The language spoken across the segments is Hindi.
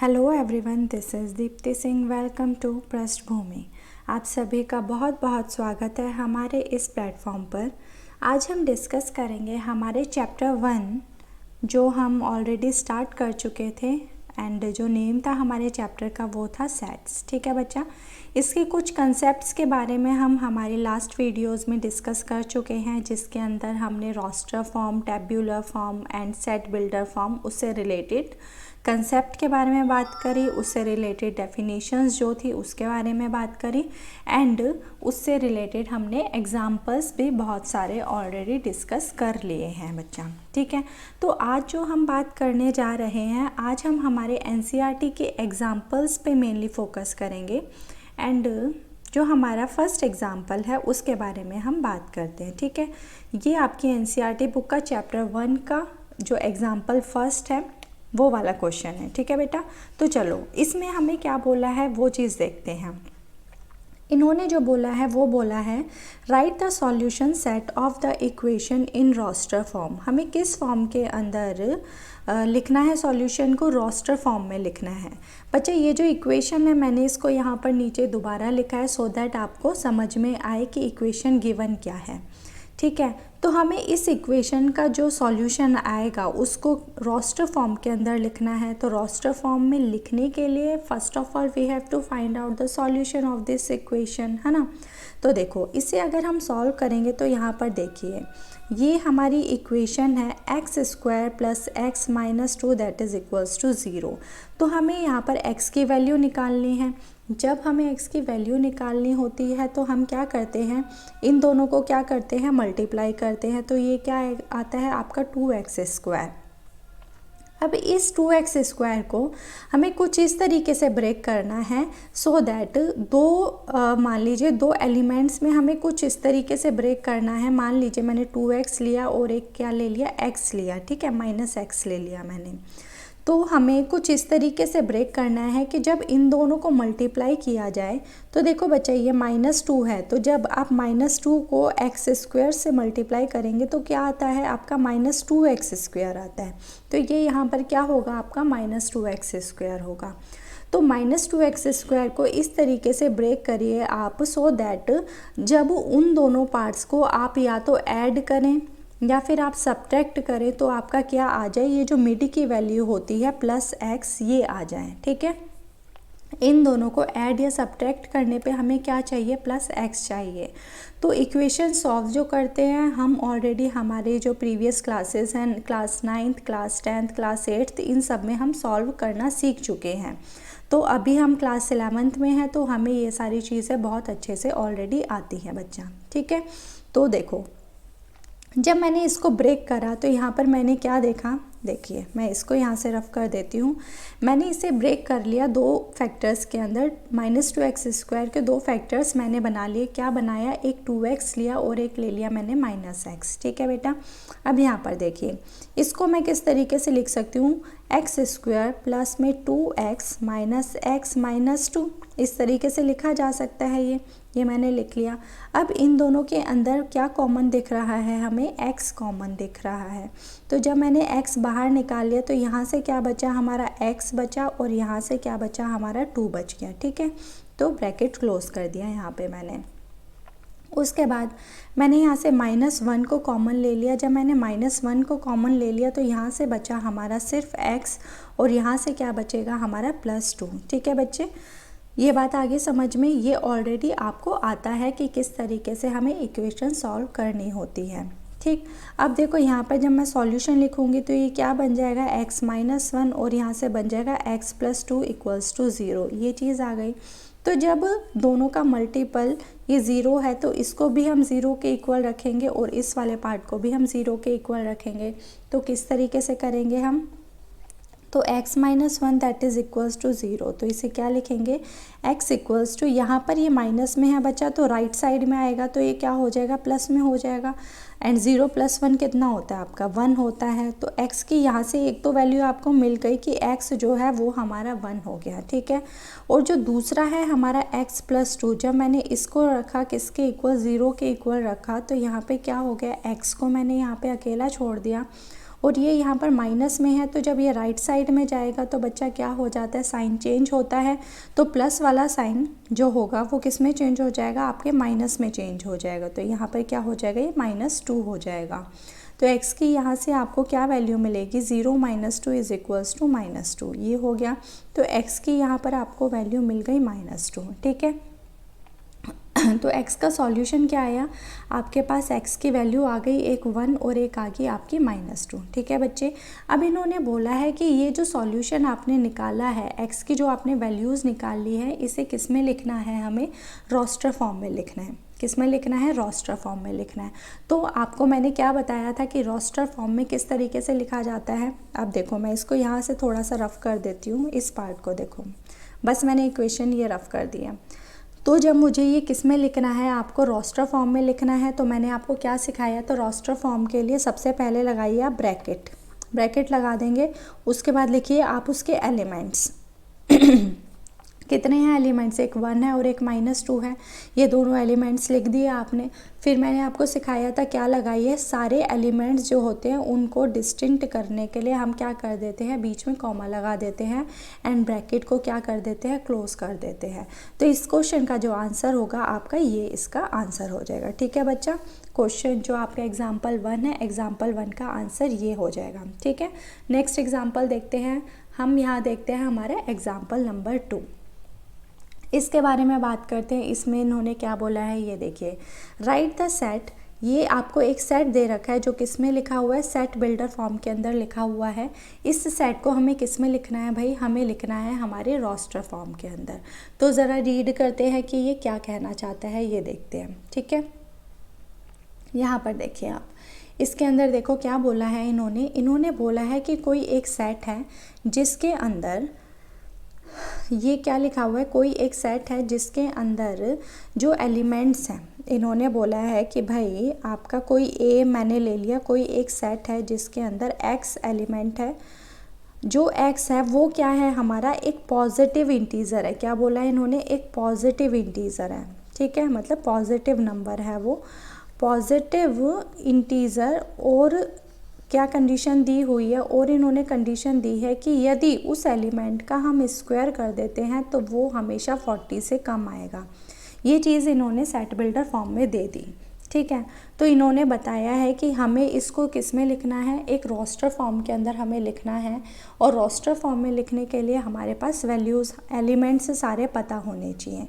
Hello everyone, this is Deepti Singh. Welcome to पृष्ठभूमि। आप सभी का बहुत बहुत स्वागत है हमारे इस प्लेटफॉर्म पर। आज हम डिस्कस करेंगे हमारे चैप्टर 1 जो हम ऑलरेडी स्टार्ट कर चुके थे एंड जो नेम था हमारे चैप्टर का वो था सेट्स। ठीक है बच्चा, इसके कुछ कंसेप्ट्स के बारे में हम हमारे लास्ट वीडियोस में डिस्कस कर चुके हैं, जिसके अंदर हमने roster form, tabular form and set builder form उससे रिलेटेड कंसेप्ट के बारे में बात करी, उससे रिलेटेड डेफिनेशंस जो थी उसके बारे में बात करी एंड उससे रिलेटेड हमने एग्जांपल्स भी बहुत सारे ऑलरेडी डिस्कस कर लिए हैं बच्चा। ठीक है, तो आज जो हम बात करने जा रहे हैं, आज हम हमारे एनसीईआरटी के एग्जांपल्स पे मेनली फोकस करेंगे एंड जो हमारा फर्स्ट एग्जाम्पल है उसके बारे में हम बात करते हैं। ठीक है, ये आपकी एनसीईआरटी बुक का चैप्टर 1 का जो एग्जाम्पल फर्स्ट है वो वाला क्वेश्चन है। ठीक है बेटा, तो चलो इसमें हमें क्या बोला है वो चीज़ देखते हैं। इन्होंने जो बोला है वो बोला है write the solution set of the equation in roster form. हमें किस फॉर्म के अंदर लिखना है सॉल्यूशन को? रोस्टर फॉर्म में लिखना है। बच्चे ये जो इक्वेशन है मैंने इसको यहाँ पर नीचे दोबारा लिखा है सो दैट आपको समझ में आए कि इक्वेशन गिवन क्या है। ठीक है, तो हमें इस इक्वेशन का जो सॉल्यूशन आएगा उसको रोस्टर फॉर्म के अंदर लिखना है। तो रोस्टर फॉर्म में लिखने के लिए first of all we have to find out the solution of this equation, है ना। तो देखो इसे अगर हम सॉल्व करेंगे तो यहाँ पर देखिए ये हमारी इक्वेशन है x² plus x minus 2 that is equals to 0। तो हमें यहाँ पर x की वैल्यू निकालनी है। जब हमें x की वैल्यू निकालनी होती है तो हम क्या करते हैं, इन दोनों को क्या करते हैं, मल्टीप्लाई करते हैं। तो ये क्या आता है आपका 2x²। अब इस 2x² को हमें कुछ इस तरीके से ब्रेक करना है सो दैट मान लीजिए दो एलिमेंट्स में हमें कुछ इस तरीके से ब्रेक करना है। मान लीजिए मैंने 2x लिया और एक क्या ले लिया, x लिया। ठीक है, -x ले लिया मैंने। तो हमें कुछ इस तरीके से ब्रेक करना है कि जब इन दोनों को मल्टीप्लाई किया जाए तो देखो बच्चा ये -2 है, तो जब आप -2 को x² से मल्टीप्लाई करेंगे तो क्या आता है आपका -2x² आता है। तो ये यहाँ पर क्या होगा आपका -2x² होगा। तो -2x² को इस तरीके से ब्रेक करिए आप सो दैट जब उन दोनों पार्ट्स को आप या तो ऐड करें या फिर आप सब्ट्रैक्ट करें तो आपका क्या आ जाए, ये जो मिड की वैल्यू होती है +x ये आ जाए। ठीक है, इन दोनों को ऐड या सब्ट्रैक्ट करने पे हमें क्या चाहिए, +x चाहिए। तो इक्वेशन सॉल्व जो करते हैं हम ऑलरेडी हमारे जो प्रीवियस क्लासेस हैं class 9th, class 10th, class 8th, इन सब में हम सॉल्व करना सीख चुके हैं। तो अभी हम क्लास 11th में हैं तो हमें ये सारी चीज़ें बहुत अच्छे से ऑलरेडी आती हैं बच्चा। ठीक है, तो देखो जब मैंने इसको ब्रेक करा तो यहाँ पर मैंने क्या देखा, देखिए मैं इसको यहाँ से रफ कर देती हूँ। मैंने इसे ब्रेक कर लिया दो फैक्टर्स के अंदर, -2x² के दो फैक्टर्स मैंने बना लिए। क्या बनाया, एक 2x लिया और एक ले लिया मैंने -x। ठीक है बेटा, अब यहाँ पर देखिए इसको मैं किस तरीके से लिख सकती हूँ, x² प्लस में 2x माइनस x माइनस 2, इस तरीके से लिखा जा सकता है। ये मैंने लिख लिया। अब इन दोनों के अंदर क्या कॉमन दिख रहा है, हमें x कॉमन दिख रहा है। तो जब मैंने x बाहर निकाल लिया तो यहाँ से क्या बचा, हमारा x बचा और यहाँ से क्या बचा, हमारा 2 बच गया। ठीक है, तो ब्रैकेट क्लोज कर दिया यहाँ पे मैंने। उसके बाद मैंने यहाँ से -1 को कॉमन ले लिया। जब मैंने -1 को कॉमन ले लिया तो यहाँ से बचा हमारा सिर्फ x और यहाँ से क्या बचेगा हमारा +2। ठीक है बच्चे, ये बात आगे समझ में, ये ऑलरेडी आपको आता है कि किस तरीके से हमें इक्वेशन सॉल्व करनी होती है। ठीक, अब देखो यहाँ पर जब मैं सॉल्यूशन लिखूँगी तो ये क्या बन जाएगा, x-1 और यहाँ से बन जाएगा x + 2 = 0। ये चीज़ आ गई। तो जब दोनों का मल्टीपल ये 0 है तो इसको भी हम 0 के इक्वल रखेंगे और इस वाले पार्ट को भी हम 0 के इक्वल रखेंगे। तो किस तरीके से करेंगे हम, तो x-1 that is equals to 0। तो इसे क्या लिखेंगे, x इक्वल्स टू, यहाँ पर ये माइनस में है बच्चा तो राइट साइड में आएगा तो ये क्या हो जाएगा, प्लस में हो जाएगा। एंड 0 + 1 कितना होता है आपका, 1 होता है। तो x की यहाँ से एक तो वैल्यू आपको मिल गई कि x जो है वो हमारा 1 हो गया। ठीक है, और जो दूसरा है हमारा x + 2, जब मैंने इसको रखा किसके इक्वल, 0 के इक्वल रखा तो यहाँ पे क्या हो गया, x को मैंने यहाँ पे अकेला छोड़ दिया और ये यहाँ पर माइनस में है, तो जब ये राइट साइड में जाएगा तो बच्चा क्या हो जाता है, साइन चेंज होता है। तो प्लस वाला साइन जो होगा वो किस में चेंज हो जाएगा, आपके माइनस में चेंज हो जाएगा। तो यहाँ पर क्या हो जाएगा, ये -2 हो जाएगा। तो x की यहाँ से आपको क्या वैल्यू मिलेगी, 0 - 2 इज इक्वल्स टू -2, ये हो गया। तो x की यहाँ पर आपको वैल्यू मिल गई -2, ठीक है। तो x का सॉल्यूशन क्या आया, आपके पास x की वैल्यू आ गई एक 1 और एक आ गई आपकी -2, ठीक है बच्चे। अब इन्होंने बोला है कि ये जो सॉल्यूशन आपने निकाला है, x की जो आपने वैल्यूज़ निकाल ली है, इसे किस में लिखना है, हमें रोस्टर फॉर्म में लिखना है। किस में लिखना है, रोस्टर फॉर्म में लिखना है। तो आपको मैंने क्या बताया था कि रोस्टर फॉर्म में किस तरीके से लिखा जाता है। अब देखो मैं इसको यहाँ से थोड़ा सा रफ़ कर देती हूँ, इस पार्ट को देखो, बस मैंने इक्वेशन ये रफ़ कर दिया। तो जब मुझे ये किस में लिखना है, आपको रोस्टर फॉर्म में लिखना है, तो मैंने आपको क्या सिखाया, तो रोस्टर फॉर्म के लिए सबसे पहले लगाइए आप ब्रैकेट लगा देंगे। उसके बाद लिखिए आप उसके एलिमेंट्स कितने हैं एलिमेंट्स, एक 1 है और एक -2 है, ये दोनों एलिमेंट्स लिख दिए आपने। फिर मैंने आपको सिखाया था क्या लगाइए, सारे एलिमेंट्स जो होते हैं उनको डिस्टिंक्ट करने के लिए हम क्या कर देते हैं, बीच में कॉमा लगा देते हैं एंड ब्रैकेट को क्या कर देते हैं, क्लोज कर देते हैं। तो इस क्वेश्चन का जो आंसर होगा आपका, ये इसका आंसर हो जाएगा, ठीक है बच्चा। क्वेश्चन जो आपका एग्जाम्पल 1 है, एग्जाम्पल 1 का आंसर ये हो जाएगा, ठीक है। नेक्स्ट एग्जाम्पल देखते हैं हम, यहाँ देखते हैं हमारा एग्जाम्पल नंबर 2। इसके बारे में बात करते हैं। इसमें इन्होंने क्या बोला है, ये देखिए, राइट द सेट। ये आपको एक सेट दे रखा है जो किस में लिखा हुआ है, सेट बिल्डर फॉर्म के अंदर लिखा हुआ है। इस सेट को हमें किस में लिखना है भाई, हमें लिखना है हमारे रोस्टर फॉर्म के अंदर। तो ज़रा रीड करते हैं कि ये क्या कहना चाहता है, ये देखते हैं, ठीक है। यहाँ पर देखिए आप, इसके अंदर देखो क्या बोला है इन्होंने बोला है कि कोई एक सेट है जिसके अंदर, ये क्या लिखा हुआ है, कोई एक सेट है जिसके अंदर जो एलिमेंट्स हैं, इन्होंने बोला है कि भाई आपका कोई ए मैंने ले लिया, कोई एक सेट है जिसके अंदर x एलिमेंट है। जो x है वो क्या है, हमारा एक पॉजिटिव इंटीज़र है। क्या बोला है इन्होंने, एक पॉजिटिव इंटीज़र है, ठीक है, मतलब पॉजिटिव नंबर है वो, पॉजिटिव इंटीज़र। और क्या कंडीशन दी हुई है, और इन्होंने कंडीशन दी है कि यदि उस एलिमेंट का हम स्क्वायर कर देते हैं तो वो हमेशा 40 से कम आएगा। ये चीज़ इन्होंने सेट बिल्डर फॉर्म में दे दी, ठीक है। तो इन्होंने बताया है कि हमें इसको किस में लिखना है, एक रोस्टर फॉर्म के अंदर हमें लिखना है। और रोस्टर फॉर्म में लिखने के लिए हमारे पास वैल्यूज़, एलिमेंट्स सारे पता होने चाहिए।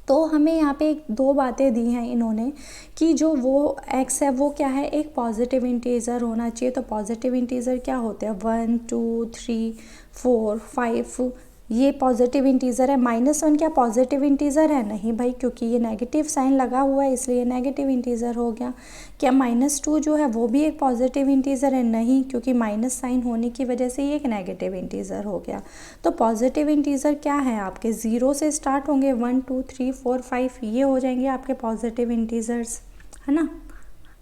तो हमें यहाँ पे एक 2 बातें दी हैं इन्होंने कि जो वो x है वो क्या है, एक पॉजिटिव इंटीज़र होना चाहिए। तो पॉजिटिव इंटीज़र क्या होते हैं, 1 2 3 4 5, ये पॉजिटिव इंटीज़र है। -1 क्या पॉजिटिव इंटीज़र है, नहीं भाई, क्योंकि ये नेगेटिव साइन लगा हुआ है इसलिए नेगेटिव इंटीज़र हो गया। क्या -2 जो है वो भी एक पॉजिटिव इंटीज़र है, नहीं, क्योंकि माइनस साइन होने की वजह से ये एक नेगेटिव इंटीज़र हो गया। तो पॉजिटिव इंटीज़र क्या है आपके, 0 से स्टार्ट होंगे, 1 2 3 4 5, ये हो जाएंगे आपके पॉजिटिव इंटीज़र्स, है ना।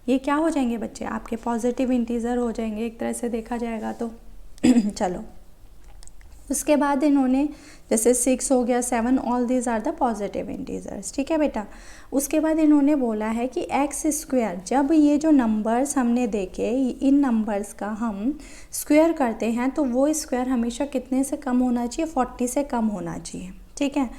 ये क्या हो जाएंगे बच्चे, आपके पॉजिटिव इंटीज़र हो जाएंगे एक तरह से देखा जाएगा तो। चलो, उसके बाद इन्होंने जैसे 6 हो गया, 7, all these are the positive integers, ठीक है बेटा। उसके बाद इन्होंने बोला है कि एक्स स्क्वायर, जब ये जो नंबर्स हमने देखे, इन नंबर्स का हम स्क्वायर करते हैं तो वो स्क्वायर हमेशा कितने से कम होना चाहिए, 40 से कम होना चाहिए, ठीक है।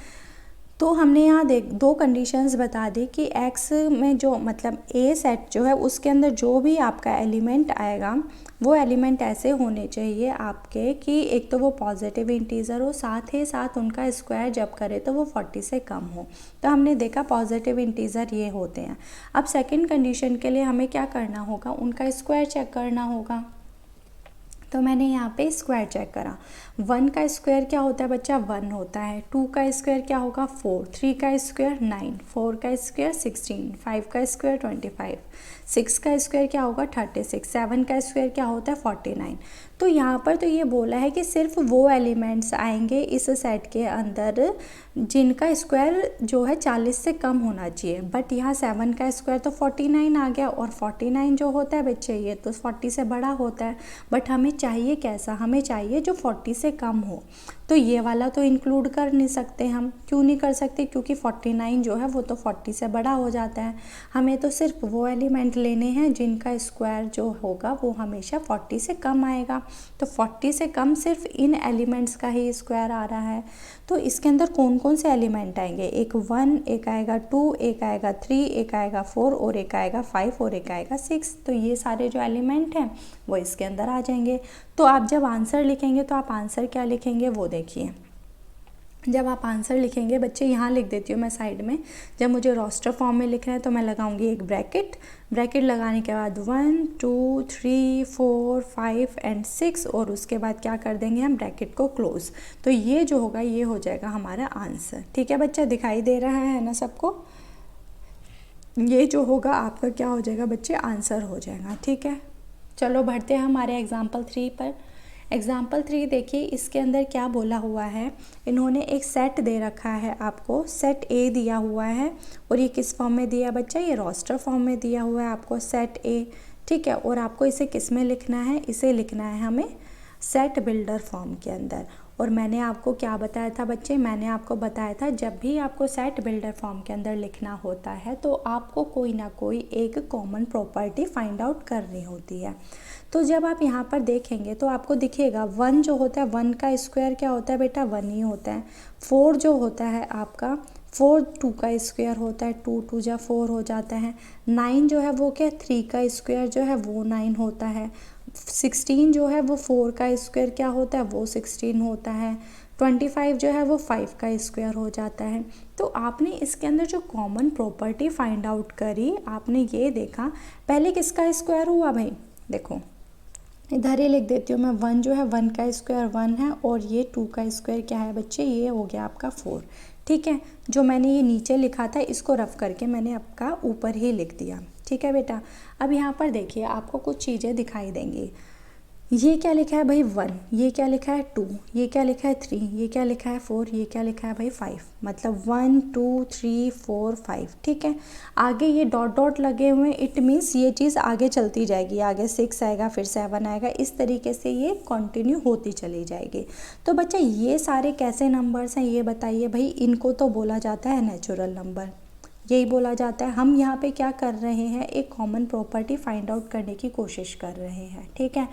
तो हमने यहाँ 2 कंडीशंस बता दी कि x में जो मतलब a सेट जो है उसके अंदर जो भी आपका एलिमेंट आएगा वो एलिमेंट ऐसे होने चाहिए आपके कि एक तो वो पॉजिटिव इंटीज़र हो, साथ ही साथ उनका स्क्वायर जब करे तो वो 40 से कम हो। तो हमने देखा पॉजिटिव इंटीज़र ये होते हैं। अब सेकंड कंडीशन के लिए हमें क्या करना होगा, उनका स्क्वायर चेक करना होगा। तो मैंने यहाँ पे स्क्वायर चेक करा। 1 का स्क्वायर क्या होता है बच्चा, 1 होता है। 2 का स्क्वायर क्या होगा, 4। 3 का स्क्वायर 9। 4 का स्क्वायर 16। 5 का स्क्वायर 25। 6 का स्क्वायर क्या होगा, 36। 7 का स्क्वायर क्या होता है, 49। तो यहाँ पर तो ये बोला है कि सिर्फ वो एलिमेंट्स आएंगे इस सेट के अंदर जिनका स्क्वायर जो है 40 से कम होना चाहिए। बट यहाँ 7 का स्क्वायर तो 49 आ गया, और 49 जो होता है बच्चे ये तो 40 से बड़ा होता है। बट हमें चाहिए कैसा, हमें चाहिए जो 40 से कम हो। तो ये वाला तो इंक्लूड कर नहीं सकते हम। क्यों नहीं कर सकते? क्योंकि 49 जो है वो तो 40 से बड़ा हो जाता है। हमें तो सिर्फ वो एलिमेंट लेने हैं जिनका स्क्वायर जो होगा वो हमेशा 40 से कम आएगा। तो 40 से कम सिर्फ इन एलिमेंट्स का ही स्क्वायर आ रहा है। तो इसके अंदर कौन कौन से एलिमेंट आएंगे? एक 1, एक आएगा 2, एक आएगा 3, एक आएगा 4 और एक आएगा 5 और एक आएगा 6। तो ये सारे जो एलिमेंट हैं वो इसके अंदर आ जाएंगे। तो आप जब आंसर लिखेंगे तो आप आंसर क्या लिखेंगे वो देखिए। जब आप आंसर लिखेंगे बच्चे, यहाँ लिख देती हूँ मैं साइड में। जब मुझे रोस्टर फॉर्म में लिखना है तो मैं लगाऊंगी एक ब्रैकेट लगाने के बाद 1 2 3 4 5 एंड 6 और उसके बाद क्या कर देंगे हम? ब्रैकेट को क्लोज। तो ये जो होगा ये हो जाएगा हमारा आंसर। ठीक है बच्चा, दिखाई दे रहा है ना सबको? ये जो होगा आपका क्या हो जाएगा बच्चे? आंसर हो जाएगा। ठीक है, चलो बढ़ते हैं हमारे एग्जाम्पल 3 पर। एग्जाम्पल 3 देखिए, इसके अंदर क्या बोला हुआ है। इन्होंने एक सेट दे रखा है आपको, सेट ए दिया हुआ है और ये किस फॉर्म में दिया बच्चा? ये रोस्टर फॉर्म में दिया हुआ है आपको सेट ए। ठीक है, और आपको इसे किस में लिखना है? इसे लिखना है हमें सेट बिल्डर फॉर्म के अंदर। और मैंने आपको क्या बताया था बच्चे? मैंने आपको बताया था जब भी आपको सेट बिल्डर फॉर्म के अंदर लिखना होता है तो आपको कोई ना कोई एक कॉमन प्रॉपर्टी फाइंड आउट करनी होती है। तो जब आप यहाँ पर देखेंगे तो आपको दिखेगा 1 जो होता है, 1 का स्क्वायर क्या होता है बेटा? 1 ही होता है। 4 जो होता है आपका, 4 2 का स्क्वायर होता है, 2 2 जा 4 हो जाता है। 9 जो है वो क्या? 3 का स्क्वायर जो है वो 9 होता है। 16 जो है वो 4 का स्क्वायर क्या होता है? वो 16 होता है। 25 जो है वो 5 का स्क्वायर हो जाता है। तो आपने इसके अंदर जो कॉमन प्रॉपर्टी फाइंड आउट करी, आपने ये देखा पहले किसका स्क्वायर हुआ भाई? देखो इधर ही लिख देती हूँ मैं। 1 जो है 1 का स्क्वायर 1 है और ये 2 का स्क्वायर क्या है बच्चे? ये हो गया आपका 4। ठीक है, जो मैंने ये नीचे लिखा था इसको रफ करके मैंने आपका ऊपर ही लिख दिया। ठीक है बेटा, अब यहाँ पर देखिए आपको कुछ चीज़ें दिखाई देंगी। ये क्या लिखा है भाई? 1। ये क्या लिखा है? 2। ये क्या लिखा है? 3। ये क्या लिखा है? 4। ये क्या लिखा है भाई? 5। मतलब 1 2 3 4 5। ठीक है, आगे ये डॉट डॉट लगे हुए, इट मीन्स ये चीज़ आगे चलती जाएगी। आगे 6 आएगा, फिर 7 आएगा, इस तरीके से ये कंटिन्यू होती चली जाएगी। तो बच्चा ये सारे कैसे नंबर्स हैं ये बताइए भाई? इनको तो बोला जाता है नेचुरल नंबर, यही बोला जाता है। हम यहाँ पे क्या कर रहे हैं? एक कॉमन प्रॉपर्टी फाइंड आउट करने की कोशिश कर रहे हैं। ठीक है,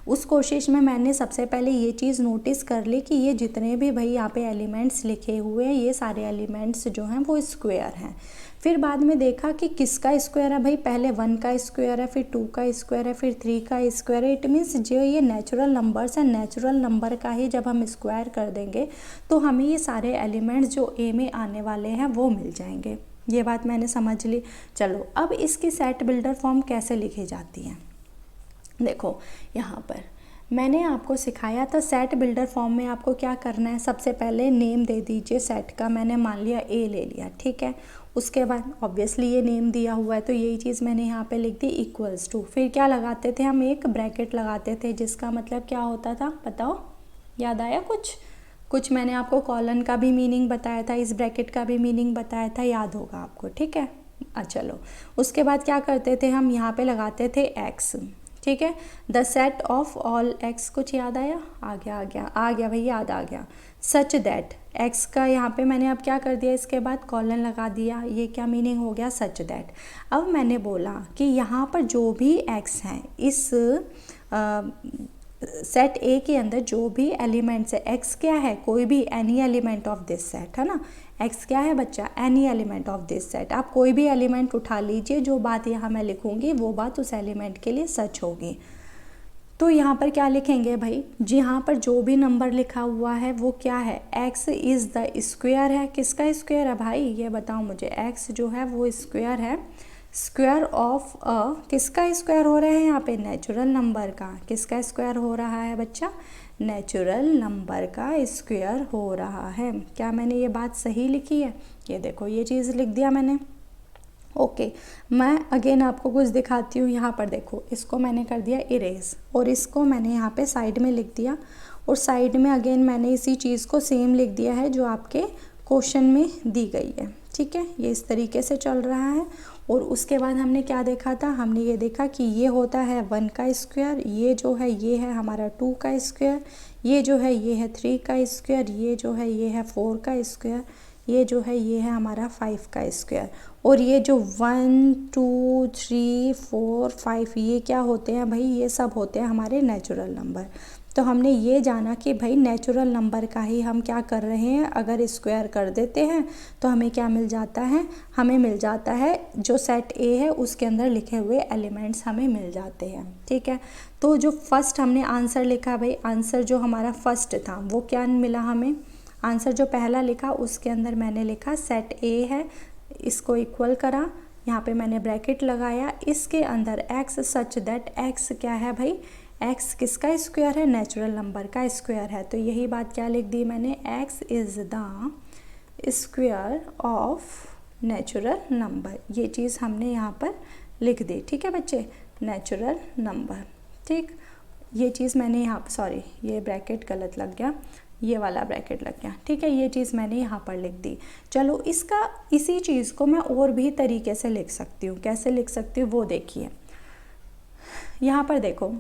उस कोशिश में मैंने सबसे पहले ये चीज़ नोटिस कर ली कि ये जितने भी भाई यहाँ पे एलिमेंट्स लिखे हुए हैं ये सारे एलिमेंट्स जो हैं वो स्क्वायर हैं। फिर बाद में देखा कि किसका स्क्वायर है भाई? पहले 1 का स्क्वायर है, फिर 2 का स्क्वायर है, फिर 3 का स्क्वायर है। इट मीन्स जो ये नेचुरल नंबर्स हैं, नेचुरल नंबर का ही जब हम स्क्वायर कर देंगे तो हमें ये सारे एलिमेंट्स जो ए में आने वाले हैं वो मिल जाएंगे। ये बात मैंने समझ ली। चलो अब इसकी सेट बिल्डर फॉर्म कैसे लिखी जाती है? देखो यहाँ पर मैंने आपको सिखाया था सेट बिल्डर फॉर्म में आपको क्या करना है। सबसे पहले नेम दे दीजिए सेट का। मैंने मान लिया ए ले लिया, ठीक है। उसके बाद ऑब्वियसली ये नेम दिया हुआ है तो यही चीज़ मैंने यहाँ पे लिख दी इक्वल्स टू। फिर क्या लगाते थे हम? एक ब्रैकेट लगाते थे जिसका मतलब क्या होता था बताओ? याद आया कुछ मैंने आपको कॉलन का भी मीनिंग बताया था, इस ब्रैकेट का भी मीनिंग बताया था, याद होगा आपको, ठीक है। चलो उसके बाद क्या करते थे हम? यहाँ पे लगाते थे एक्स, ठीक है। The set of all x, कुछ याद आया? आ गया भाई, याद आ गया। सच दैट एक्स का यहाँ पे मैंने अब क्या कर दिया, इसके बाद कॉलन लगा दिया। ये क्या मीनिंग हो गया? Such that. अब मैंने बोला कि यहाँ पर जो भी एक्स हैं इस सेट ए के अंदर जो भी एलिमेंट्स है, एक्स क्या है? कोई भी any element of this set, है ना। एक्स क्या है बच्चा? Any element of this set. आप कोई भी एलिमेंट उठा लीजिए, जो बात यहाँ मैं लिखूंगी वो बात उस एलिमेंट के लिए सच होगी। तो यहाँ पर क्या लिखेंगे भाई? जी यहाँ पर जो भी नंबर लिखा हुआ है वो क्या है? एक्स इज़ द स्क्वायर है। किसका स्क्वायर है भाई? ये बताओ मुझे। एक्स जो है वो स्क्वायर है, स्क्वायर ऑफ किसका स्क्वायर हो रहा है यहाँ पे? नेचुरल नंबर का। किसका स्क्वायर हो रहा है बच्चा? नेचुरल नंबर का स्क्वायर हो रहा है। क्या मैंने ये बात सही लिखी है? ये देखो ये चीज़ लिख दिया मैंने। ओके, मैं अगेन आपको कुछ दिखाती हूँ। यहाँ पर देखो, इसको मैंने कर दिया इरेज और इसको मैंने यहाँ पे साइड में लिख दिया और साइड में अगेन मैंने इसी चीज़ को सेम लिख दिया है जो आपके क्वेश्चन में दी गई है, ठीक है। ये इस तरीके से चल रहा है। और उसके बाद हमने क्या देखा था? हमने ये देखा कि ये होता है 1 का स्क्वायर, ये जो है ये है हमारा 2 का स्क्वायर, ये जो है ये है 3 का स्क्वायर, ये जो है ये है 4 का स्क्वायर, ये जो है ये है हमारा 5 का स्क्वायर, और ये जो 1 2 3 4 5 ये क्या होते हैं भाई, ये सब होते हैं हमारे नेचुरल नंबर। तो हमने ये जाना कि भाई नेचुरल नंबर का ही हम क्या कर रहे हैं, अगर स्क्वायर कर देते हैं तो हमें क्या मिल जाता है, हमें मिल जाता है जो सेट ए है उसके अंदर लिखे हुए एलिमेंट्स हमें मिल जाते हैं। ठीक है, तो जो फर्स्ट हमने आंसर लिखा भाई, आंसर जो हमारा फर्स्ट था वो क्या मिला हमें, आंसर जो पहला लिखा उसके अंदर मैंने लिखा सेट ए है, इसको इक्वल करा, यहाँ पे मैंने ब्रैकेट लगाया, इसके अंदर x सच दैट x क्या है भाई, x किसका स्क्वायर है, नेचुरल नंबर का स्क्वायर है। तो यही बात क्या लिख दी मैंने, x is the square of natural number, ये चीज़ हमने यहाँ पर लिख दी। ठीक है बच्चे, नेचुरल नंबर। ठीक, ये चीज़ मैंने यहाँ पर, सॉरी ये ब्रैकेट गलत लग गया, ये वाला ब्रैकेट लग गया। ठीक है, ये चीज़ मैंने यहाँ पर लिख दी। चलो इसका, इसी चीज़ को मैं और भी तरीके से लिख सकती हूँ, कैसे लिख सकती हूँ वो देखिए। यहाँ पर देखो,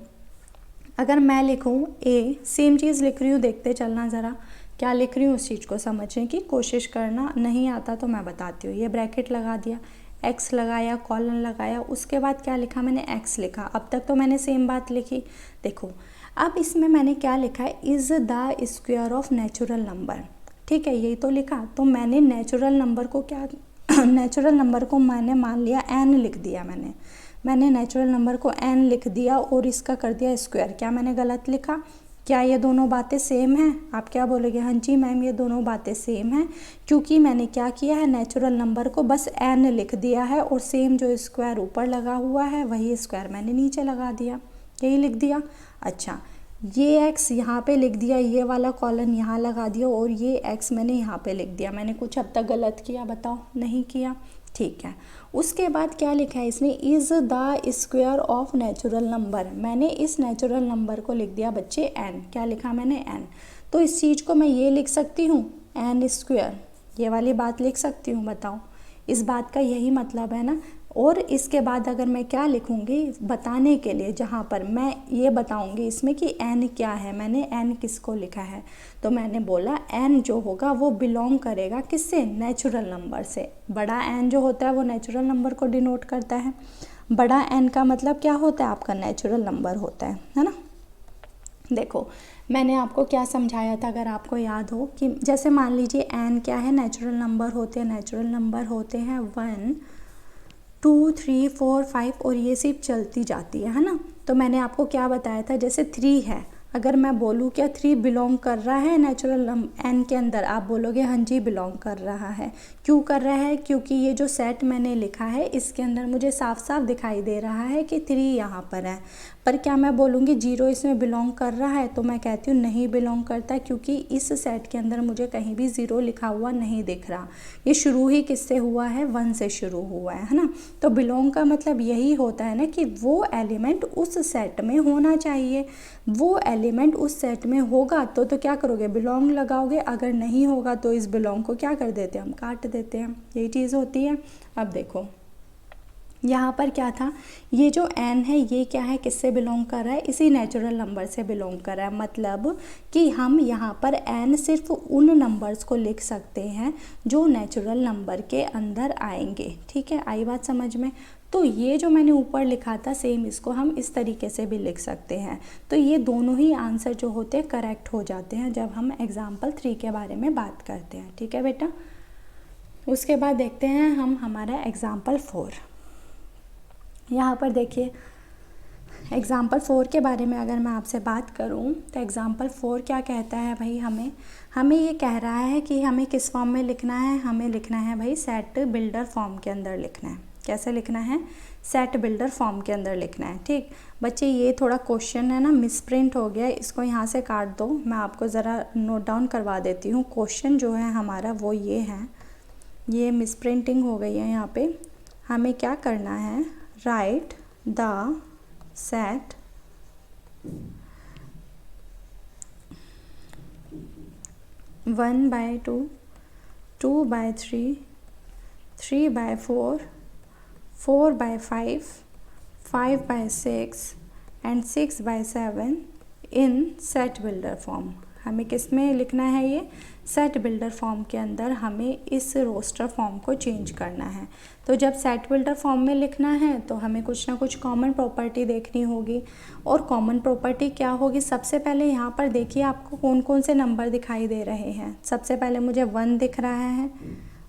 अगर मैं लिखूँ ए, सेम चीज़ लिख रही हूँ, देखते चलना ज़रा क्या लिख रही हूँ, उस चीज़ को समझने की कोशिश करना, नहीं आता तो मैं बताती हूँ। ये ब्रैकेट लगा दिया, x लगाया, कॉलन लगाया, उसके बाद क्या लिखा मैंने, x लिखा। अब तक तो मैंने सेम बात लिखी। देखो अब इसमें मैंने क्या लिखा है, is the square of natural number. ठीक है, यही तो लिखा। तो मैंने नेचुरल नंबर को क्या नेचुरल नंबर को मैंने मान लिया n लिख दिया, मैंने नेचुरल नंबर को n लिख दिया और इसका कर दिया स्क्वायर। क्या मैंने गलत लिखा, क्या ये दोनों बातें सेम हैं? आप क्या बोलोगे, हाँ जी मैम ये दोनों बातें सेम हैं, क्योंकि मैंने क्या किया है, नेचुरल नंबर को बस n लिख दिया है और सेम जो स्क्वायर ऊपर लगा हुआ है वही स्क्वायर मैंने नीचे लगा दिया, यही लिख दिया। अच्छा, ये x यहाँ पे लिख दिया, ये वाला कॉलन यहाँ लगा दिया और ये x मैंने यहाँ पे लिख दिया। मैंने कुछ अब तक गलत किया, बताओ? नहीं किया। ठीक है, उसके बाद क्या लिखा है इसमें, is the square of natural number. मैंने इस नेचुरल नंबर को लिख दिया बच्चे n। क्या लिखा मैंने, n। तो इस चीज़ को मैं ये लिख सकती हूँ n स्क्वायर, ये वाली बात लिख सकती हूँ, बताओ? इस बात का यही मतलब है ना। और इसके बाद अगर मैं क्या लिखूँगी बताने के लिए, जहाँ पर मैं ये बताऊँगी इसमें कि n क्या है, मैंने n किसको लिखा है, तो मैंने बोला n जो होगा वो बिलोंग करेगा किससे, नेचुरल नंबर से। बड़ा n जो होता है वो नेचुरल नंबर को डिनोट करता है। बड़ा n का मतलब क्या होता है, आपका नेचुरल नंबर होता है ना। देखो मैंने आपको क्या समझाया था, अगर आपको याद हो, कि जैसे मान लीजिए n क्या है, नेचुरल नंबर होते हैं, नेचुरल नंबर होते हैं 1 2 3 4 5 और ये सिर्फ चलती जाती है ना। तो मैंने आपको क्या बताया था, जैसे 3 है, अगर मैं बोलूँ क्या 3 बिलोंग कर रहा है नेचुरल n के अंदर, आप बोलोगे हाँ जी बिलोंग कर रहा है। क्यों कर रहा है, क्योंकि ये जो सेट मैंने लिखा है इसके अंदर मुझे साफ साफ दिखाई दे रहा है कि 3 यहाँ पर है। पर क्या मैं बोलूँगी 0 इसमें बिलोंग कर रहा है, तो मैं कहती हूँ नहीं बिलोंग करता, क्योंकि इस सेट के अंदर मुझे कहीं भी 0 लिखा हुआ नहीं दिख रहा। ये शुरू ही किससे हुआ है, 1 से शुरू हुआ है ना। तो बिलोंग का मतलब यही होता है ना कि वो एलिमेंट उस सेट में होना चाहिए, वो एलिमेंट उस सेट में होगा तो क्या करोगे, बिलोंग लगाओगे। अगर नहीं होगा तो इस बिलोंग को क्या कर देते हैं, हम काट देते हैं। यही चीज़ होती है। अब देखो यहाँ पर क्या था, ये जो n है ये क्या है, किससे बिलोंग कर रहा है, इसी नेचुरल नंबर से बिलोंग कर रहा है। मतलब कि हम यहाँ पर n सिर्फ उन नंबर्स को लिख सकते हैं जो नेचुरल नंबर के अंदर आएंगे। ठीक है, आई बात समझ में। तो ये जो मैंने ऊपर लिखा था सेम इसको हम इस तरीके से भी लिख सकते हैं। तो ये दोनों ही आंसर जो होते हैं करेक्ट हो जाते हैं जब हम एग्जाम्पल 3 के बारे में बात करते हैं। ठीक है बेटा, उसके बाद देखते हैं हम हमारा एग्जाम्पल 4। यहाँ पर देखिए एग्ज़ाम्पल 4 के बारे में अगर मैं आपसे बात करूँ तो एग्ज़ाम्पल 4 क्या कहता है भाई, हमें ये कह रहा है कि हमें किस फॉर्म में लिखना है, हमें लिखना है भाई सेट बिल्डर फॉर्म के अंदर लिखना है। कैसे लिखना है, सेट बिल्डर फॉर्म के अंदर लिखना है। ठीक बच्चे, ये थोड़ा क्वेश्चन है ना मिसप्रिंट हो गया, इसको यहाँ से काट दो, मैं आपको ज़रा नोट डाउन करवा देती हूँ। क्वेश्चन जो है हमारा वो ये है, ये मिसप्रिंटिंग हो गई है यहाँ पे। हमें क्या करना है, write the set one by two, 2 by 3, 3 by 4, 4 by 5, 5 by 6 and 6 by 7 in set builder form. हमें किस में लिखना है, ये सेट बिल्डर फॉर्म के अंदर हमें इस रोस्टर फॉर्म को चेंज करना है। तो जब सेट बिल्डर फॉर्म में लिखना है तो हमें कुछ ना कुछ कॉमन प्रॉपर्टी देखनी होगी। और कॉमन प्रॉपर्टी क्या होगी, सबसे पहले यहाँ पर देखिए आपको कौन कौन से नंबर दिखाई दे रहे हैं। सबसे पहले मुझे 1 दिख रहा है,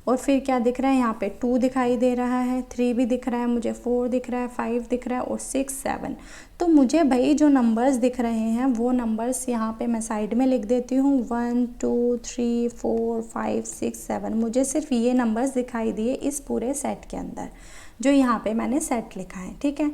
और फिर क्या दिख रहा है, यहाँ पे 2 दिखाई दे रहा है, 3 भी दिख रहा है, मुझे 4 दिख रहा है, 5 दिख रहा है और 6, 7। तो मुझे भाई जो नंबर्स दिख रहे हैं वो नंबर्स यहाँ पे मैं साइड में लिख देती हूँ। 1 2 3 4 5 6 7। मुझे सिर्फ ये नंबर्स दिखाई दिए इस पूरे सेट के अंदर, जो यहाँ पे मैंने सेट लिखा है, ठीक है।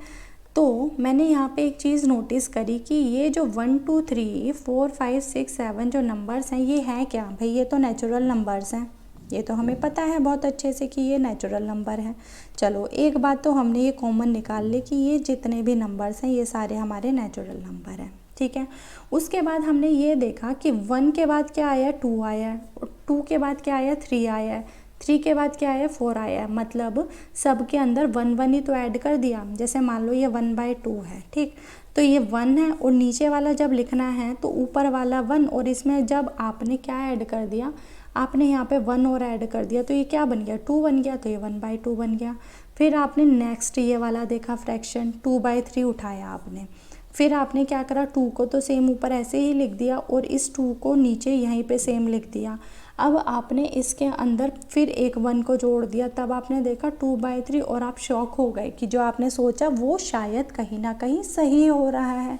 तो मैंने यहाँ पे एक चीज़ नोटिस करी कि ये जो 1 2 3 4 5 6 7 जो नंबर्स हैं, ये हैं क्या भाई, ये तो नेचुरल नंबर्स हैं। ये तो हमें पता है बहुत अच्छे से कि ये नेचुरल नंबर है। चलो एक बात तो हमने ये कॉमन निकाल ली कि ये जितने भी नंबर्स हैं ये सारे हमारे नेचुरल नंबर हैं, ठीक है। उसके बाद हमने ये देखा कि 1 के बाद क्या आया, 2 आया है, और 2 के बाद क्या आया, 3 आया है, 3 के बाद क्या आया, 4 आया है। मतलब सब के अंदर 1 1 ही तो ऐड कर दिया। जैसे मान लो ये 1/2 है, ठीक। तो ये 1 है और नीचे वाला जब लिखना है तो ऊपर वाला 1, और इसमें जब आपने क्या ऐड कर दिया, आपने यहाँ पे 1 और ऐड कर दिया, तो ये क्या बन गया, 2 बन गया। तो ये 1/2 बन गया। फिर आपने नेक्स्ट ये वाला देखा फ्रैक्शन, 2/3 उठाया आपने। फिर आपने क्या करा, 2 को तो सेम ऊपर ऐसे ही लिख दिया और इस 2 को नीचे यहीं पे सेम लिख दिया। अब आपने इसके अंदर फिर एक 1 को जोड़ दिया, तब आपने देखा 2/3, और आप शॉक हो गए कि जो आपने सोचा वो शायद कहीं ना कहीं सही हो रहा है।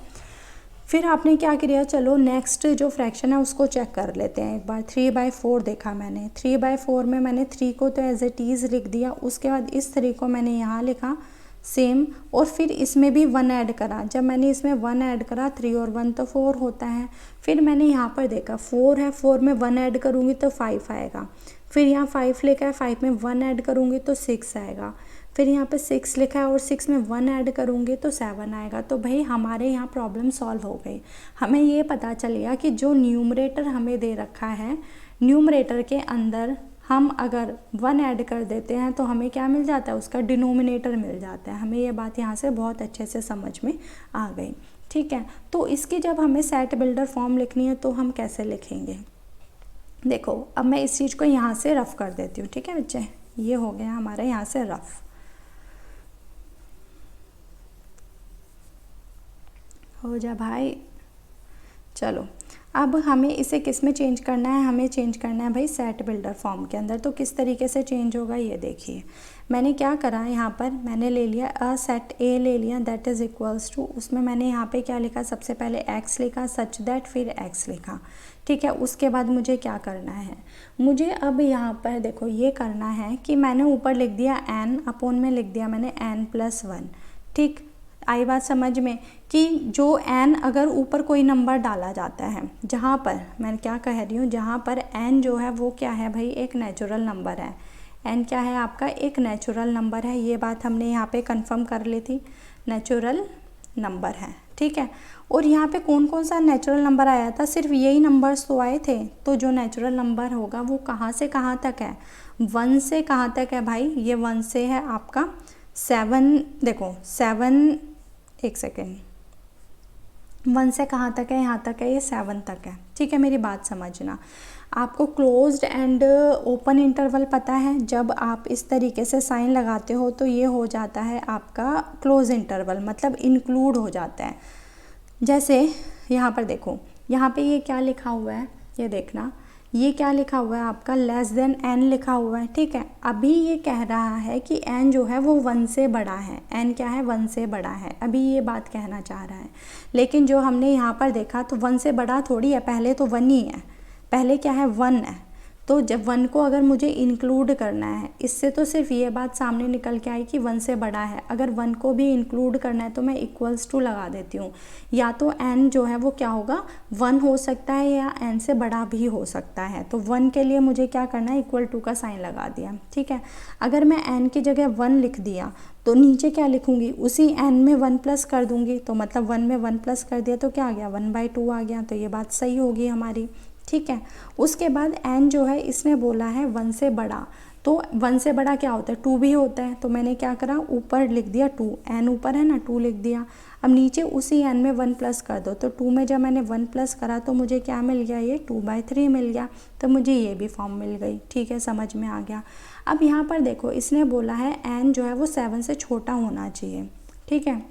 फिर आपने क्या किया, चलो नेक्स्ट जो फ्रैक्शन है उसको चेक कर लेते हैं एक बार। 3/4 देखा मैंने, 3/4 में मैंने 3 को तो एज इट इज़ लिख दिया। उसके बाद इस 3 को मैंने यहाँ लिखा सेम, और फिर इसमें भी 1 ऐड करा। जब मैंने इसमें 1 ऐड करा, 3 और 1 तो 4 होता है। फिर मैंने यहाँ पर देखा 4 है, 4 में 1 ऐड करूँगी तो 5 आएगा। फिर यहाँ 5 लिखा है, 5 में 1 ऐड करूँगी तो 6 आएगा। फिर यहाँ पे 6 लिखा है और 6 में 1 ऐड करूँगी तो 7 आएगा। तो भाई हमारे यहाँ प्रॉब्लम सॉल्व हो गई। हमें ये पता चल गया कि जो न्यूमरेटर हमें दे रखा है, न्यूमरेटर के अंदर हम अगर 1 ऐड कर देते हैं तो हमें क्या मिल जाता है, उसका डिनोमिनेटर मिल जाता है। हमें ये बात यहाँ से बहुत अच्छे से समझ में आ गई, ठीक है। तो इसकी जब हमें सेट बिल्डर फॉर्म लिखनी है तो हम कैसे लिखेंगे, देखो अब मैं इस चीज़ को यहाँ से रफ कर देती हूँ, ठीक है बच्चे। ये हो गया हमारा यहाँ से रफ, हो जा भाई। चलो अब हमें इसे किस में चेंज करना है, हमें चेंज करना है भाई सेट बिल्डर फॉर्म के अंदर। तो किस तरीके से चेंज होगा ये देखिए। मैंने क्या करा, यहाँ पर मैंने ले लिया सेट ए ले लिया, दैट इज़ इक्वल्स टू, उसमें मैंने यहाँ पे क्या लिखा, सबसे पहले एक्स लिखा सच दैट, फिर एक्स लिखा, ठीक है। उसके बाद मुझे क्या करना है, मुझे अब यहाँ पर देखो ये करना है कि मैंने ऊपर लिख दिया एन, अपोन में लिख दिया मैंने n+1, ठीक। आई बात समझ में कि जो n अगर ऊपर कोई नंबर डाला जाता है, जहाँ पर मैं क्या कह रही हूँ, जहाँ पर n जो है वो क्या है भाई, एक नेचुरल नंबर है। n क्या है आपका, एक नेचुरल नंबर है। ये बात हमने यहाँ पे कंफर्म कर ली थी, नेचुरल नंबर है, ठीक है। और यहाँ पे कौन कौन सा नेचुरल नंबर आया था, सिर्फ यही नंबर्स तो आए थे। तो जो नेचुरल नंबर होगा वो कहाँ से कहाँ तक है, 1 से कहाँ तक है भाई, ये 1 से है आपका 7, देखो 7, एक सेकेंड, 1 से कहाँ तक है, यहाँ तक है, ये 7 तक है, ठीक है। मेरी बात समझना, आपको क्लोज्ड एंड ओपन इंटरवल पता है। जब आप इस तरीके से साइन लगाते हो तो ये हो जाता है आपका क्लोज इंटरवल, मतलब इंक्लूड हो जाता है। जैसे यहाँ पर देखो, यहाँ पे ये क्या लिखा हुआ है, ये देखना, ये क्या लिखा हुआ है आपका, लेस देन n लिखा हुआ है, ठीक है। अभी ये कह रहा है कि n जो है वो 1 से बड़ा है, n क्या है, 1 से बड़ा है, अभी ये बात कहना चाह रहा है। लेकिन जो हमने यहाँ पर देखा तो 1 से बड़ा थोड़ी है, पहले तो 1 ही है, पहले क्या है, 1 है। तो जब 1 को अगर मुझे इंक्लूड करना है, इससे तो सिर्फ ये बात सामने निकल के आई कि 1 से बड़ा है। अगर 1 को भी इंक्लूड करना है तो मैं इक्वल्स टू लगा देती हूँ। या तो n जो है वो क्या होगा, 1 हो सकता है या n से बड़ा भी हो सकता है। तो 1 के लिए मुझे क्या करना है, इक्वल टू का साइन लगा दिया, ठीक है। अगर मैं n की जगह 1 लिख दिया तो नीचे क्या लिखूँगी, उसी n में 1 प्लस कर दूँगी। तो मतलब 1 में 1 प्लस कर दिया तो क्या आ गया, 1/2 आ गया। तो ये बात सही होगी हमारी, ठीक है। उसके बाद n जो है इसमें बोला है 1 से बड़ा, तो 1 से बड़ा क्या होता है, 2 भी होता है। तो मैंने क्या करा, ऊपर लिख दिया 2, n ऊपर है ना, 2 लिख दिया। अब नीचे उसी n में 1 प्लस कर दो, तो 2 में जब मैंने 1 प्लस करा तो मुझे क्या मिल गया, ये 2/3 मिल गया। तो मुझे ये भी फॉर्म मिल गई। ठीक है, समझ में आ गया। अब यहाँ पर देखो, इसने बोला है n जो है वो 7 से छोटा होना चाहिए। ठीक है,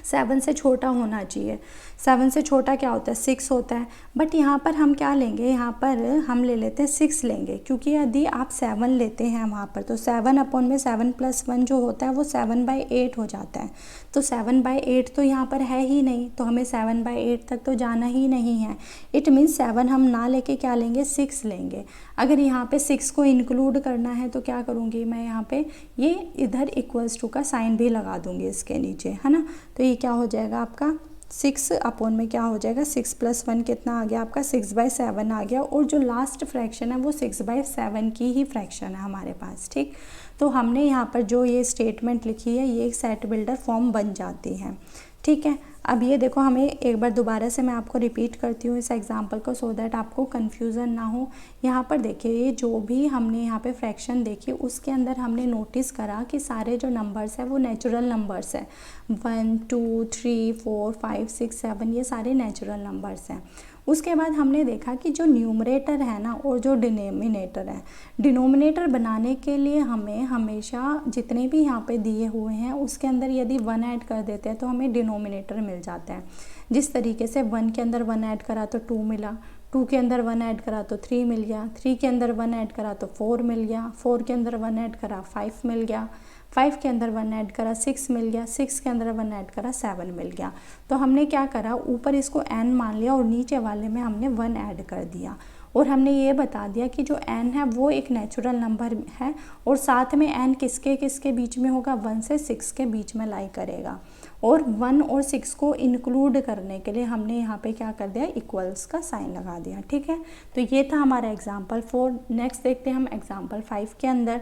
7 से छोटा होना चाहिए। 7 से छोटा क्या होता है, 6 होता है। बट यहाँ पर हम क्या लेंगे, यहाँ पर हम ले लेते हैं 6 लेंगे, क्योंकि यदि आप 7 लेते हैं वहाँ पर तो 7 अपॉन में 7 + 1 जो होता है वो 7/8 हो जाता है। तो 7/8 तो यहाँ पर है ही नहीं, तो हमें 7/8 तक तो जाना ही नहीं है। इट मीन्स 7 हम ना लेके क्या लेंगे, 6 लेंगे। अगर यहाँ पे 6 को इंक्लूड करना है तो क्या करूँगी मैं, यहाँ पे ये इधर इक्वल्स टू का साइन भी लगा दूँगी इसके नीचे, है ना। तो ये क्या हो जाएगा आपका, 6 अपॉन में क्या हो जाएगा, 6 + 1 कितना आ गया आपका, 6/7 आ गया। और जो लास्ट फ्रैक्शन है वो 6/7 की ही फ्रैक्शन है हमारे पास। ठीक, तो हमने यहाँ पर जो ये स्टेटमेंट लिखी है ये एक सेट बिल्डर फॉर्म बन जाती है। ठीक है, अब ये देखो, हमें एक बार दोबारा से मैं आपको रिपीट करती हूँ इस एग्जांपल को, सो दैट आपको कन्फ्यूज़न ना हो। यहाँ पर देखिए, ये जो भी हमने यहाँ पे फ्रैक्शन देखी उसके अंदर हमने नोटिस करा कि सारे जो नंबर्स हैं वो नेचुरल नंबर्स हैं। 1 2 3 4 5 6 7 ये सारे नेचुरल नंबर्स हैं। उसके बाद हमने देखा कि जो न्यूमरेटर है ना और जो डिनोमिनेटर है, डिनोमिनेटर बनाने के लिए हमें हमेशा जितने भी यहाँ पे दिए हुए हैं उसके अंदर यदि 1 ऐड कर देते हैं तो हमें डिनोमिनेटर मिल जाता है। जिस तरीके से 1 के अंदर 1 ऐड करा तो 2 मिला, 2 के अंदर 1 ऐड करा तो 3 मिल गया, 3 के अंदर 1 ऐड करा तो 4 मिल गया, 4 के अंदर 1 ऐड करा 5 मिल गया, 5 के अंदर 1 ऐड करा 6 मिल गया, 6 के अंदर 1 ऐड करा 7 मिल गया। तो हमने क्या करा, ऊपर इसको n मान लिया और नीचे वाले में हमने 1 ऐड कर दिया। और हमने ये बता दिया कि जो n है वो एक नेचुरल नंबर है और साथ में n किसके किसके बीच में होगा, 1 से 6 के बीच में लाई करेगा। और 1 और 6 को इंक्लूड करने के लिए हमने यहाँ पे क्या कर दिया, इक्वल्स का साइन लगा दिया। ठीक है, तो ये था हमारा एग्जाम्पल 4। नेक्स्ट देखते हैं हम एग्जाम्पल 5 के अंदर।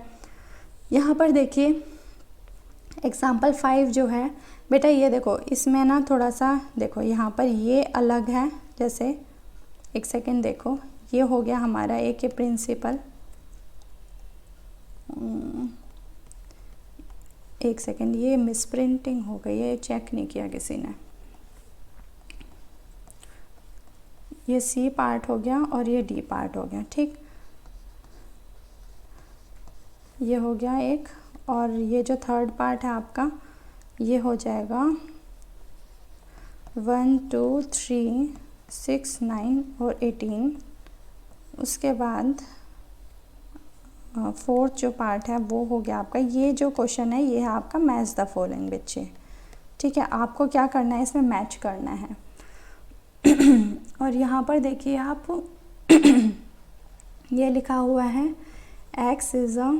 यहाँ पर देखिए एग्जाम्पल 5 जो है बेटा, ये देखो इसमें ना थोड़ा सा देखो, यहाँ पर ये अलग है। जैसे एक सेकेंड देखो, ये हो गया हमारा एक ये प्रिंसिपल, एक सेकेंड, ये मिसप्रिंटिंग हो गई है, चेक नहीं किया किसी ने। ये सी पार्ट हो गया और ये डी पार्ट हो गया। ठीक, ये हो गया एक, और ये जो थर्ड पार्ट है आपका ये हो जाएगा 1 2 3 6 9 और 18। उसके बाद फोर्थ जो पार्ट है वो हो गया आपका, ये जो क्वेश्चन है ये है आपका मैच द फॉलोइंग बच्चे। ठीक है, आपको क्या करना है, इसमें मैच करना है। और यहाँ पर देखिए आप ये लिखा हुआ है x इज़ अ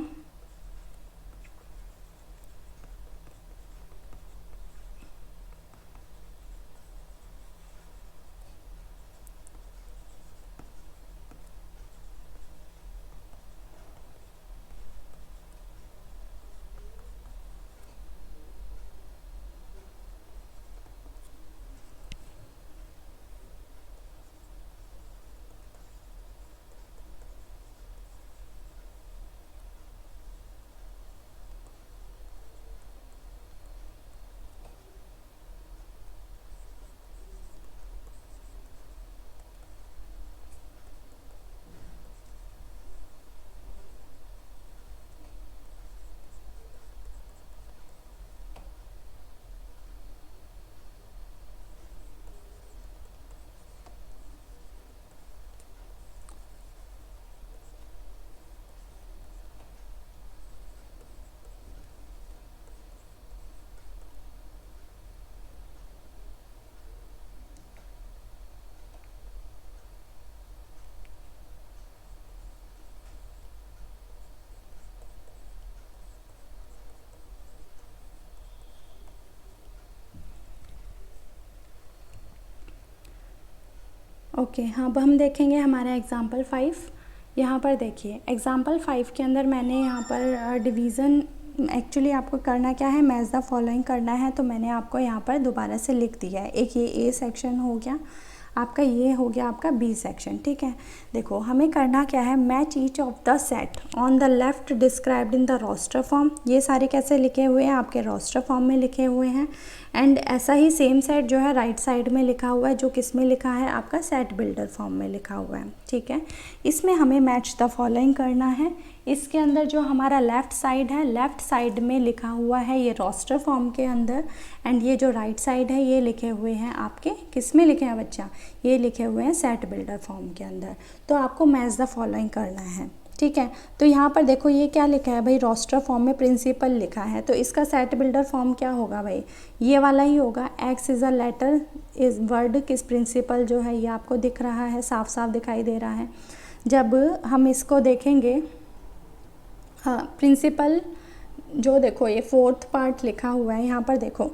ओके हाँ, अब हम देखेंगे हमारा एग्ज़ाम्पल 5। यहाँ पर देखिए एग्ज़ाम्पल 5 के अंदर मैंने यहाँ पर डिवीज़न, एक्चुअली आपको करना क्या है, मैच द फॉलोइंग करना है। तो मैंने आपको यहाँ पर दोबारा से लिख दिया है। एक ये ए सेक्शन हो गया। आपका ये हो गया आपका बी सेक्शन। ठीक है, देखो हमें करना क्या है, match each of the set on the left described in the roster form. ये सारे कैसे लिखे हुए हैं, आपके रोस्टर फॉर्म में लिखे हुए हैं। एंड ऐसा ही सेम सेट जो है राइट साइड में लिखा हुआ है, जो किस में लिखा है, आपका सेट बिल्डर फॉर्म में लिखा हुआ है। ठीक है, इसमें हमें मैच द फॉलोइंग करना है। इसके अंदर जो हमारा लेफ़्ट साइड है, लेफ़्ट साइड में लिखा हुआ है ये रोस्टर फॉर्म के अंदर, एंड ये जो राइट साइड है ये लिखे हुए हैं आपके किस में लिखे हैं बच्चा, ये लिखे हुए हैं सेट बिल्डर फॉर्म के अंदर। तो आपको मैच द फॉलोइंग करना है। ठीक है, तो यहाँ पर देखो ये क्या लिखा है भाई, रोस्टर फॉर्म में प्रिंसिपल लिखा है, तो इसका सेट बिल्डर फॉर्म क्या होगा भाई, ये वाला ही होगा। एक्स इज़ अ लेटर, इस वर्ड किस प्रिंसिपल जो है ये आपको दिख रहा है, साफ साफ दिखाई दे रहा है। जब हम इसको देखेंगे, हाँ प्रिंसिपल जो देखो ये फोर्थ पार्ट लिखा हुआ है यहाँ पर देखो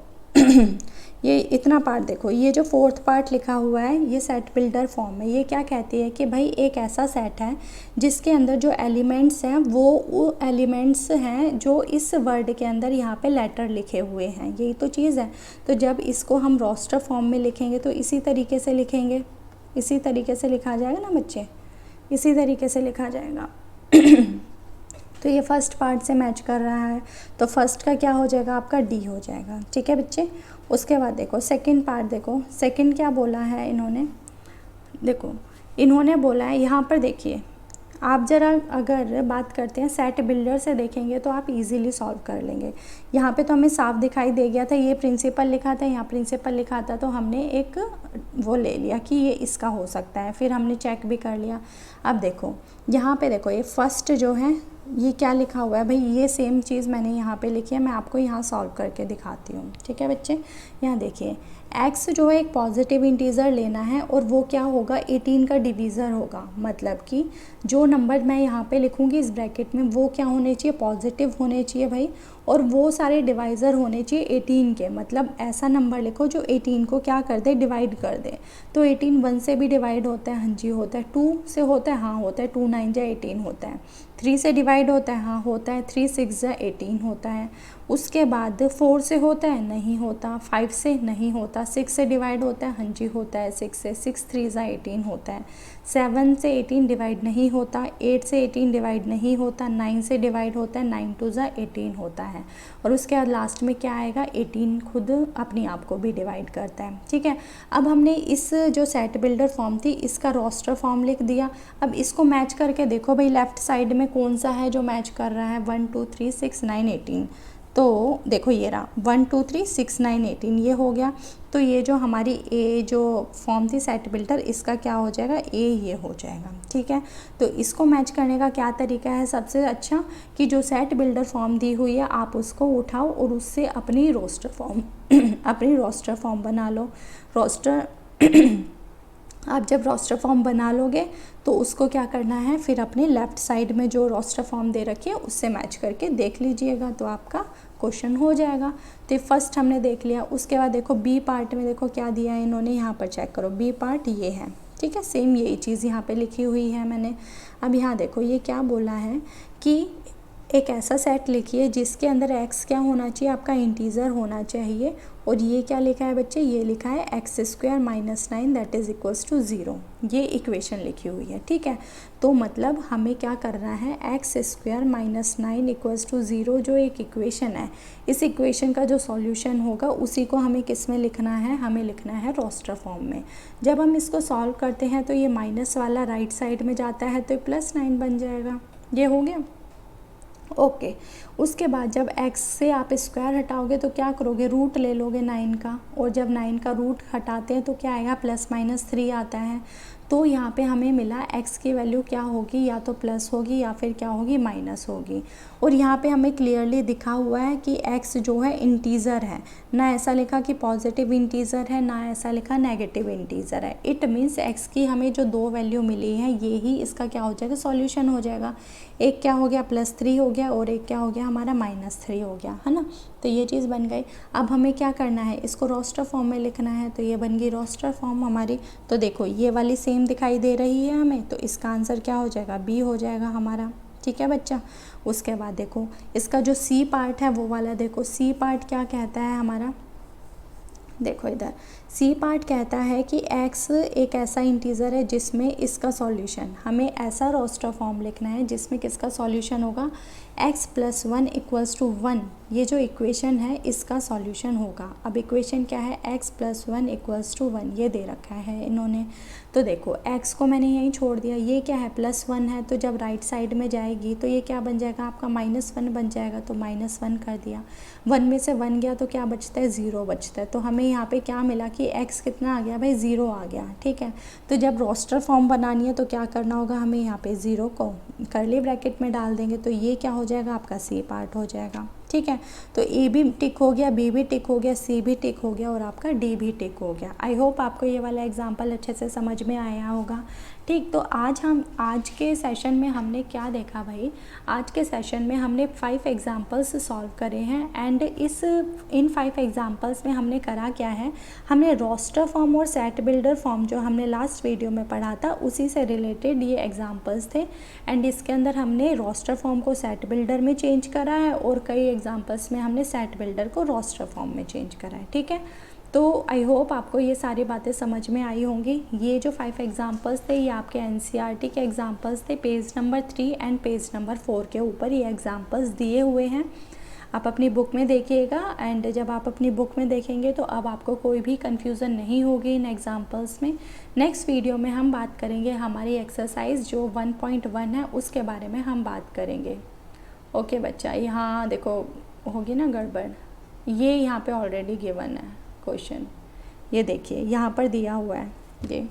ये इतना पार्ट देखो, ये जो फोर्थ पार्ट लिखा हुआ है ये सेट बिल्डर फॉर्म है। ये क्या कहती है कि भाई एक ऐसा सेट है जिसके अंदर जो एलिमेंट्स हैं वो एलिमेंट्स हैं जो इस वर्ड के अंदर यहाँ पे लेटर लिखे हुए हैं, यही तो चीज़ है। तो जब इसको हम रोस्टर फॉर्म में लिखेंगे तो इसी तरीके से लिखेंगे, इसी तरीके से लिखा जाएगा ना बच्चे, इसी तरीके से लिखा जाएगा तो ये फर्स्ट पार्ट से मैच कर रहा है, तो फर्स्ट का क्या हो जाएगा आपका डी हो जाएगा। ठीक है बच्चे, उसके बाद देखो सेकंड पार्ट, देखो सेकंड क्या बोला है इन्होंने, देखो इन्होंने बोला है यहाँ पर, देखिए आप ज़रा अगर बात करते हैं सेट बिल्डर से देखेंगे तो आप इजीली सॉल्व कर लेंगे। यहाँ पे तो हमें साफ दिखाई दे गया था, ये प्रिंसिपल लिखा था, यहाँ प्रिंसिपल लिखा था, तो हमने एक वो ले लिया कि ये इसका हो सकता है, फिर हमने चेक भी कर लिया। अब देखो यहाँ पे देखो ये फर्स्ट जो है ये क्या लिखा हुआ है भाई, ये सेम चीज़ मैंने यहाँ पे लिखी है, मैं आपको यहाँ सॉल्व करके दिखाती हूँ। ठीक है बच्चे, यहाँ देखिए x जो है एक पॉजिटिव इंटीज़र लेना है और वो क्या होगा 18 का डिवीज़र होगा, मतलब कि जो नंबर मैं यहाँ पे लिखूँगी इस ब्रैकेट में वो क्या होने चाहिए, पॉजिटिव होने चाहिए भाई, और वो सारे डिवाइज़र होने चाहिए 18 के, मतलब ऐसा नंबर लिखो जो 18 को क्या कर दे, डिवाइड कर दे। तो 18 1 से भी डिवाइड होता है, हाँ जी होता है, 2 से होता है, हाँ होता है, 2 9 जा 18 होता है, 3 से डिवाइड होता है, हाँ होता है, 3 6 जा 18 होता है। उसके बाद 4 से होता है, नहीं होता, 5 से नहीं होता, 6 से डिवाइड होता है, हाँ जी होता है 6 से, 6 3 जा 18 होता है, 7 से 18 डिवाइड नहीं होता, 8 से 18 डिवाइड नहीं होता, 9 से डिवाइड होता है, 9 2 जा 18 होता है, और उसके बाद लास्ट में क्या आएगा, 18 खुद अपने आप को भी डिवाइड करता है। ठीक है, अब हमने इस जो सेट बिल्डर फॉर्म थी इसका रोस्टर फॉर्म लिख दिया। अब इसको मैच करके देखो भाई लेफ़्ट साइड में कौन सा है जो मैच कर रहा है, 1 2 3 6 9 18, तो देखो ये रहा 1 2 3 6 9 18 ये हो गया। तो ये जो हमारी ए जो फॉर्म थी सेट बिल्डर, इसका क्या हो जाएगा, ए ये हो जाएगा। ठीक है, तो इसको मैच करने का क्या तरीका है, सबसे अच्छा कि जो सेट बिल्डर फॉर्म दी हुई है आप उसको उठाओ और उससे अपनी रोस्टर फॉर्म अपनी रोस्टर फॉर्म बना लो। रोस्टर आप जब रोस्टर फॉर्म बना लोगे तो उसको क्या करना है, फिर अपने लेफ़्ट साइड में जो रोस्टर फॉर्म दे रखी है उससे मैच करके देख लीजिएगा, तो आपका क्वेश्चन हो जाएगा। तो फर्स्ट हमने देख लिया। उसके बाद देखो बी पार्ट में देखो क्या दिया है इन्होंने, यहाँ पर चेक करो, बी पार्ट ये है। ठीक है, सेम यही चीज़ यहाँ पे लिखी हुई है मैंने। अब यहाँ देखो ये क्या बोला है कि एक ऐसा सेट लिखिए जिसके अंदर x क्या होना चाहिए, आपका इंटीज़र होना चाहिए, और ये क्या लिखा है बच्चे, ये लिखा है x² - 9 that is equals to 0, ये इक्वेशन लिखी हुई है। ठीक है, तो मतलब हमें क्या करना है, x² - 9 इक्वल्स टू 0 जो एक इक्वेशन है, इस इक्वेशन का जो सॉल्यूशन होगा उसी को हमें किस में लिखना है, हमें लिखना है रोस्टर फॉर्म में। जब हम इसको सॉल्व करते हैं तो ये माइनस वाला राइट साइड में जाता है तो +9 बन जाएगा, ये हो गया। ओके, उसके बाद जब x से आप स्क्वायर हटाओगे तो क्या करोगे, रूट ले लोगे 9 का, और जब 9 का रूट हटाते हैं तो क्या आएगा, +-3 आता है। तो यहाँ पे हमें मिला x की वैल्यू क्या होगी, या तो प्लस होगी या फिर क्या होगी, माइनस होगी। और यहाँ पे हमें क्लियरली दिखा हुआ है कि x जो है इंटीज़र है, ना ऐसा लिखा कि पॉजिटिव इंटीज़र है, ना ऐसा लिखा नेगेटिव इंटीज़र है। इट मीन्स x की हमें जो दो वैल्यू मिली है ये ही इसका क्या हो जाएगा, सॉल्यूशन हो जाएगा। एक क्या हो गया, +3 हो गया, और एक क्या हो गया हमारा, -3 हो गया, है ना। तो ये चीज़ बन गई। अब हमें क्या करना है, इसको रोस्टर फॉर्म में लिखना है, तो ये बन गई रोस्टर फॉर्म हमारी। तो देखो ये वाली सेम दिखाई दे रही है हमें, तो इसका आंसर क्या हो जाएगा, बी हो जाएगा हमारा। ठीक है बच्चा। उसके बाद देखो इसका जो सी पार्ट है वो वाला देखो, सी पार्ट क्या कहता है हमारा, देखो इधर सी पार्ट कहता है कि x एक ऐसा इंटीज़र है जिसमें इसका सॉल्यूशन, हमें ऐसा रोस्टर फॉर्म लिखना है जिसमें किसका सॉल्यूशन होगा, x + 1 = 1, ये जो इक्वेशन है इसका सॉल्यूशन होगा। अब इक्वेशन क्या है, x + 1 = 1, ये दे रखा है इन्होंने। तो देखो x को मैंने यहीं छोड़ दिया, ये क्या है +1 है, तो जब राइट साइड में जाएगी तो ये क्या बन जाएगा आपका -1 बन जाएगा, तो -1 कर दिया। 1 में से 1 गया तो क्या बचता है, 0 बचता है। तो हमें यहाँ पे क्या मिला कि x कितना आ गया भाई, 0 आ गया। ठीक है, तो जब रोस्टर फॉर्म बनानी है तो क्या करना होगा, हमें यहाँ पे 0 को कर्ली ब्रैकेट में डाल देंगे, तो ये क्या हो जाएगा आपका सी पार्ट हो जाएगा। ठीक है, तो ए भी टिक हो गया, बी भी टिक हो गया, सी भी टिक हो गया और आपका डी भी टिक हो गया। आई होप आपको ये वाला एग्जांपल अच्छे से समझ में आया होगा। ठीक, तो आज के सेशन में हमने क्या देखा भाई, आज के सेशन में हमने 5 एग्जांपल्स सॉल्व करे हैं एंड इन 5 एग्जांपल्स में हमने करा क्या है, हमने रोस्टर फॉर्म और सेट बिल्डर फॉर्म जो हमने लास्ट वीडियो में पढ़ा था उसी से रिलेटेड ये एग्जांपल्स थे। एंड इसके अंदर हमने रोस्टर फॉर्म को सेट बिल्डर में चेंज करा है और कई एग्जांपल्स में हमने सेट बिल्डर को रोस्टर फॉर्म में चेंज करा है। ठीक है, तो आई होप आपको ये सारी बातें समझ में आई होंगी। ये जो 5 एग्जांपल्स थे ये आपके एनसीईआरटी के एग्जांपल्स थे, page number 3 and page number 4 के ऊपर ये एग्जांपल्स दिए हुए हैं। आप अपनी बुक में देखिएगा एंड जब आप अपनी बुक में देखेंगे तो अब आपको कोई भी कन्फ्यूज़न नहीं होगी इन एग्जांपल्स में। नेक्स्ट वीडियो में हम बात करेंगे हमारी एक्सरसाइज जो 1.1 है उसके बारे में हम बात करेंगे। ओके बच्चा, यहाँ देखो होगी ना गड़बड़, ये यहाँ पे ऑलरेडी गिवन है क्वेश्चन, ये देखिए यहाँ पर दिया हुआ है, ये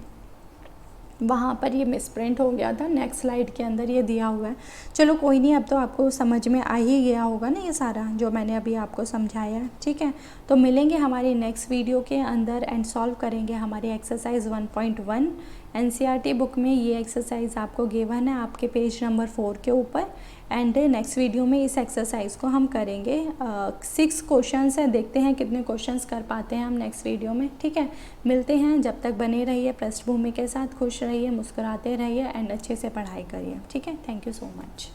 वहाँ पर ये मिसप्रिंट हो गया था, नेक्स्ट स्लाइड के अंदर ये दिया हुआ है। चलो कोई नहीं, अब तो आपको समझ में आ ही गया होगा ना ये सारा जो मैंने अभी आपको समझाया है। ठीक है, तो मिलेंगे हमारी नेक्स्ट वीडियो के अंदर एंड सॉल्व करेंगे हमारी एक्सरसाइज 1.1। एनसीईआरटी बुक में ये एक्सरसाइज आपको गिवन है आपके पेज नंबर 4 के ऊपर एंड नेक्स्ट वीडियो में इस एक्सरसाइज को हम करेंगे। 6 क्वेश्चंस हैं, देखते हैं कितने क्वेश्चंस कर पाते हैं हम नेक्स्ट वीडियो में। ठीक है, मिलते हैं, जब तक बने रहिए पृष्ठभूमि के साथ, खुश रहिए, मुस्कुराते रहिए एंड अच्छे से पढ़ाई करिए। ठीक है, थैंक यू सो मच।